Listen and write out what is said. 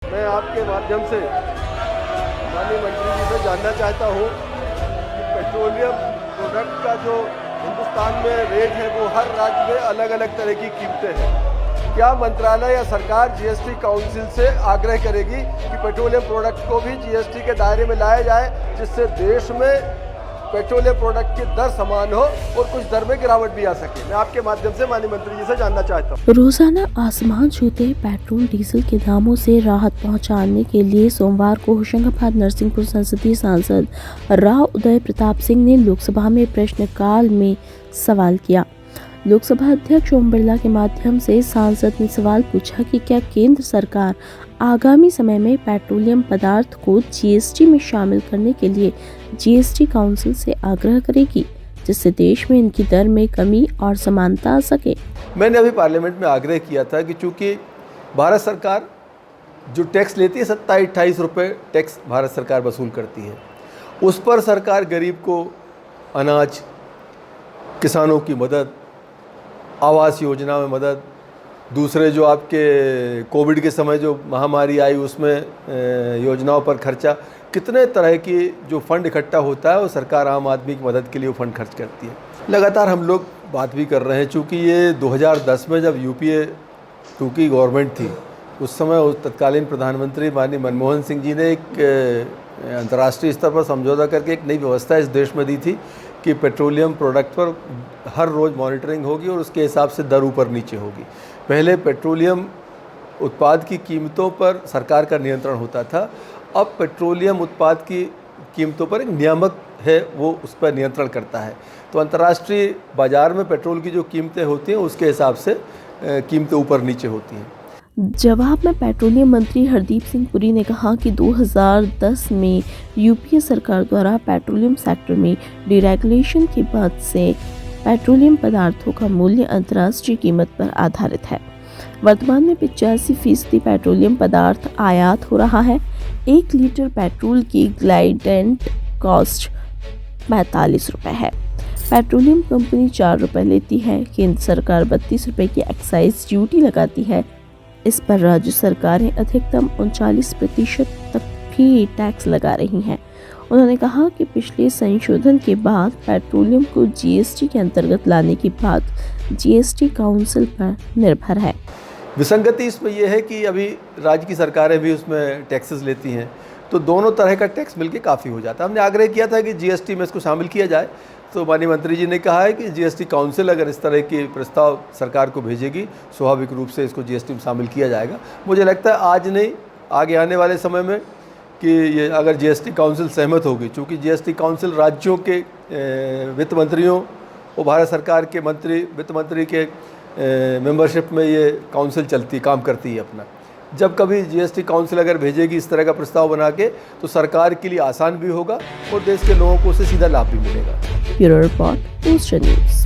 मैं आपके माध्यम से माननीय मंत्री जी से जानना चाहता हूँ कि पेट्रोलियम प्रोडक्ट का जो हिंदुस्तान में रेट है वो हर राज्य में अलग अलग तरह की कीमतें हैं। क्या मंत्रालय या सरकार जीएसटी काउंसिल से आग्रह करेगी कि पेट्रोलियम प्रोडक्ट को भी जीएसटी के दायरे में लाया जाए, जिससे देश में पेट्रोलियम प्रोडक्ट की दर समान हो और कुछ दर में गिरावट भी आ सके। मैं आपके माध्यम से माननीय मंत्री जी से जानना चाहता हूँ। रोजाना आसमान छूते पेट्रोल डीजल के दामों से राहत पहुंचाने के लिए सोमवार को होशंगाबाद नरसिंहपुर संसदीय सांसद राव उदय प्रताप सिंह ने लोकसभा में प्रश्नकाल में सवाल किया। लोकसभा अध्यक्ष ओम बिरला के माध्यम से सांसद ने सवाल पूछा कि क्या केंद्र सरकार आगामी समय में पेट्रोलियम पदार्थ को जीएसटी में शामिल करने के लिए जीएसटी काउंसिल से आग्रह करेगी, जिससे देश में इनकी दर में कमी और समानता आ सके। मैंने अभी पार्लियामेंट में आग्रह किया था कि चूंकि भारत सरकार जो टैक्स लेती है 27-28 रुपये टैक्स भारत सरकार वसूल करती है, उस पर सरकार गरीब को अनाज, किसानों की मदद, आवास योजना में मदद, दूसरे जो आपके कोविड के समय जो महामारी आई उसमें योजनाओं पर खर्चा, कितने तरह की जो फंड इकट्ठा होता है वो सरकार आम आदमी की मदद के लिए वो फंड खर्च करती है। लगातार हम लोग बात भी कर रहे हैं, चूँकि ये 2010 में जब यूपीए 2 की गवर्नमेंट थी, उस समय उस तत्कालीन प्रधानमंत्री माननीय मनमोहन सिंह जी ने एक अंतर्राष्ट्रीय स्तर पर समझौता करके एक नई व्यवस्था इस देश में दी थी कि पेट्रोलियम प्रोडक्ट पर हर रोज़ मॉनिटरिंग होगी और उसके हिसाब से दर ऊपर नीचे होगी। पहले पेट्रोलियम उत्पाद की कीमतों पर सरकार का नियंत्रण होता था, अब पेट्रोलियम उत्पाद की कीमतों पर एक नियामक है वो उस पर नियंत्रण करता है। तो अंतर्राष्ट्रीय बाज़ार में पेट्रोल की जो कीमतें होती हैं उसके हिसाब से कीमतें ऊपर नीचे होती हैं। जवाब में पेट्रोलियम मंत्री हरदीप सिंह पुरी ने कहा कि 2010 में यूपीए सरकार द्वारा पेट्रोलियम सेक्टर में डीरेगुलेशन के बाद से पेट्रोलियम पदार्थों का मूल्य अंतर्राष्ट्रीय कीमत पर आधारित है। वर्तमान में 85% पेट्रोलियम पदार्थ आयात हो रहा है। 1 लीटर पेट्रोल की ग्लाइडेंट कॉस्ट 45 रुपये है। पेट्रोलियम कंपनी 4 रुपये लेती है। केंद्र सरकार 32 रुपये की एक्साइज ड्यूटी लगाती है। इस पर राज्य सरकारें अधिकतम 39% तक भी टैक्स लगा रही हैं। उन्होंने कहा कि पिछले संशोधन के बाद पेट्रोलियम को जीएसटी के अंतर्गत लाने की बात जीएसटी काउंसिल पर निर्भर है। विसंगति इसमें यह है कि अभी राज्य की सरकारें भी उसमें टैक्सेस लेती हैं, तो दोनों तरह का टैक्स मिलके काफ़ी हो जाता है। हमने आग्रह किया था कि जीएसटी में इसको शामिल किया जाए, तो माननीय मंत्री जी ने कहा है कि जीएसटी काउंसिल अगर इस तरह की प्रस्ताव सरकार को भेजेगी, स्वाभाविक रूप से इसको जीएसटी में शामिल किया जाएगा। मुझे लगता है आज नहीं, आगे आने वाले समय में कि ये अगर जीएसटी काउंसिल सहमत होगी, चूँकि जीएसटी काउंसिल राज्यों के वित्त मंत्रियों और भारत सरकार के वित्त मंत्री के मेंबरशिप में ये काउंसिल काम करती है अपना। जब कभी जीएसटी काउंसिल अगर भेजेगी इस तरह का प्रस्ताव बना के, तो सरकार के लिए आसान भी होगा और देश के लोगों को उससे सीधा लाभ भी मिलेगा। Bureau report, post news.